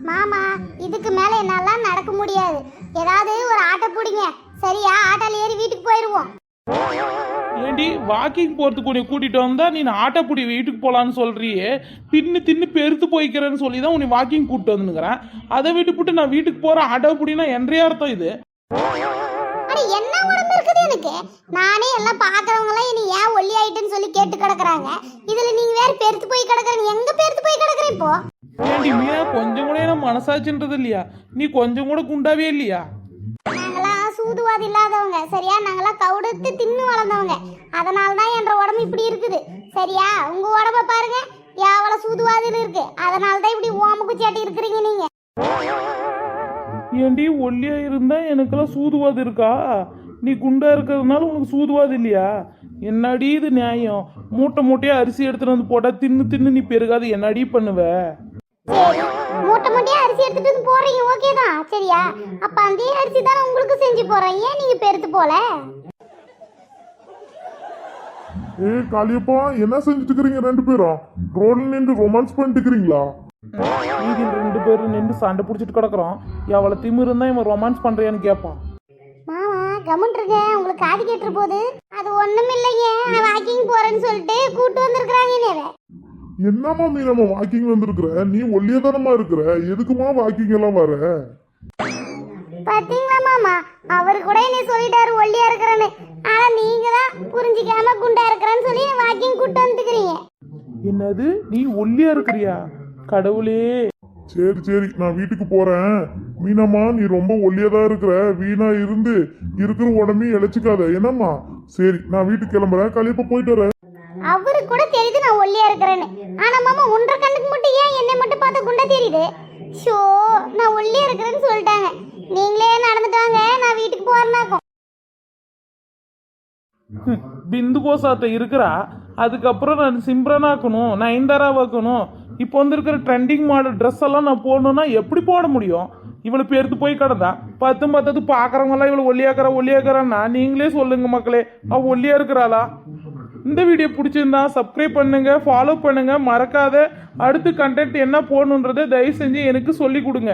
மாமா இதுக்கு மேல என்னால நடக்க முடியாது. ஏதாவது ஒரு ஆட்டோ பிடிங்க. சரியா? ஆட்டோல ஏறி வீட்டுக்கு போயிருவோம். ஏண்டி வாக்கிங் போறதுக்கு உன்னை கூட்டிட்டு வந்தா நீ ஆட்டோப்புடி வீட்டுக்கு போலான்னு சொல்றியே, தின்னு தின்னு பெருத்து போய்க்கிறேன்னு சொல்லி தான் உன்னை வாக்கிங் கூப்பிட்டு வந்துனுக்கிறேன். அதை விட்டு போட்டு நான் வீட்டுக்கு போறேன் ஆட்டோப்புடினா என்றையா அர்த்தம் இது? அட என்ன உடம்பு இருக்குது எனக்கு? நானே எல்லாம் பாக்குறவங்க எல்லாம் இனி ஏன் ஒல்லி ஆயிட்டுன்னு சொல்லி கேட்டு கிடக்குறாங்க. இதுல நீங்க வேற பெருத்து போய் கிடக்குறீங்க. எங்க பெருத்து போய் கிடக்குற இப்போ? ஏண்டி மீனா கொஞ்சம் கூட என்ன மனசாச்சுன்றது இல்லையா? நீ கொஞ்சம் கூட குண்டாவே இல்லையா? நாங்களாம் சூதுவாதி இல்லாதவங்க. சரியா? நாங்களாம் கவுடுத்து தின்னு வளர்ந்தவங்க. அதனால தான் என்ற உடம்பு இப்படி இருக்குது. சரியா? உங்க உடம்ப பாருங்க எவ்வளவு சூதுவாதின்னு இருக்கு. அதனால தான் இப்படி ஓமக்குச்சாட்டி இருக்கிறீங்க நீங்க. ஏண்டி ஒல்லியா இருந்தா எனக்கெல்லாம் சூதுவாது இருக்கா? நீ குண்டா இருக்கிறதுனால உனக்கு சூதுவாது இல்லையா? என்னடி இது நியாயம்? மூட்டை மூட்டையா அரிசி எடுத்துட்டு வந்து போட்டா தின்னு தின்னு நீ பெருகாது என்னடி பண்ணுவ? சரி, மூட்டை மூட்டையா அரிசி எடுத்துட்டு வந்து போறீங்க, ஓகே தான். சரியா? அப்ப அந்த அரிசி தானே உங்களுக்கு செஞ்சு போறேன். ஏன் நீங்க பெருத்து போல? ஏய் காளியப்பா, என்ன செஞ்சுட்டு இருக்கிறீங்க ரெண்டு பேரும்? ரோட்ல நின்று ரொமான்ஸ் பண்ணிட்டு இருக்கிறீங்களா? நீங்க ரெண்டு பேரும் நின்று சண்டை பிடிச்சிட்டு கிடக்குறோம். எவ்வளவு திமிரு இருந்தா இவன் ரொமான்ஸ் பண்றியான்னு கேட்பான். மாமா கமெண்ட் இருக்கேன். உங்களுக்கு காது கேட்டுற போது அது ஒண்ணும் இல்லைங்க. நான் வாக்கிங் போறேன்னு சொல்லிட்டு கூட்டு வந்திருக்காங்க. நேவே என்னம்மா நீ நம்ம வாக்கிங் வந்திருக்கிற? நீ ஒல்லியதானமா இருக்கிற, எதுக்குமா வாக்கிங் எல்லாம் வர? பாத்தீங்களா மாமா, அவரு கூட என்ன சொல்லிட்டாரு ஒல்லியா இருக்கிறேன்னு. ஆனா நீங்க தான் புரிஞ்சிக்காம குண்டா இருக்கிறேன்னு சொல்லி வாக்கிங் கூட்டு வந்துக்கிறீங்க. என்னது நீ ஒல்லியா இருக்கிறியா? கடவுளே. சரி சரி, நான் வீட்டுக்கு போறேன். மீனம்மா நீ ரொம்ப ஒல்லியதான் இருக்கிற. வீணா இருந்து இருக்கிற உடம்பையும் இழைச்சிக்காத என்னம்மா. சரி நான் வீட்டுக்கு கிளம்புறேன். காளியப்பா போயிட்டு வரேன். அவரு கூட தெரியுது நான் ஒல்லியா இருக்கிறேன்னு. ஆனா மாமா ஒன்றரை கண்ணுக்கு மட்டும் ஏன் என்னை மட்டும் பார்த்தா குண்டா தெரியுது? ஷோ, நான் ஒல்லியா இருக்கிறேன்னு சொல்லிட்டாங்க. நீங்களே நடந்துட்டு வாங்க, நான் வீட்டுக்கு போறேன்னாக்கும். பிந்து கோசாட்ட இருக்கிறா. அதுக்கப்புறம் நான் சிம்ரனாக்கணும், நயன்தாராவாக்கணும். இப்போ வந்துருக்கிற ட்ரெண்டிங் மாடல் ட்ரெஸ் எல்லாம் நான் போடணும்னா எப்படி போட முடியும்? இவளை பேர்த்து போய் கிடந்தா பத்தது பார்க்குறவங்கலாம் இவளை ஒல்லியாக்குறான்னா நீங்களே சொல்லுங்க மக்களே, அவள் ஒல்லியா இருக்கிறாளா? இந்த வீடியோ பிடிச்சிருந்தா சப்ஸ்கிரைப் பண்ணுங்க, ஃபாலோ பண்ணுங்க, மறக்காத அடுத்து கண்டென்ட் என்ன போடணுன்றதை தயவு செஞ்சு எனக்கு சொல்லி கொடுங்க.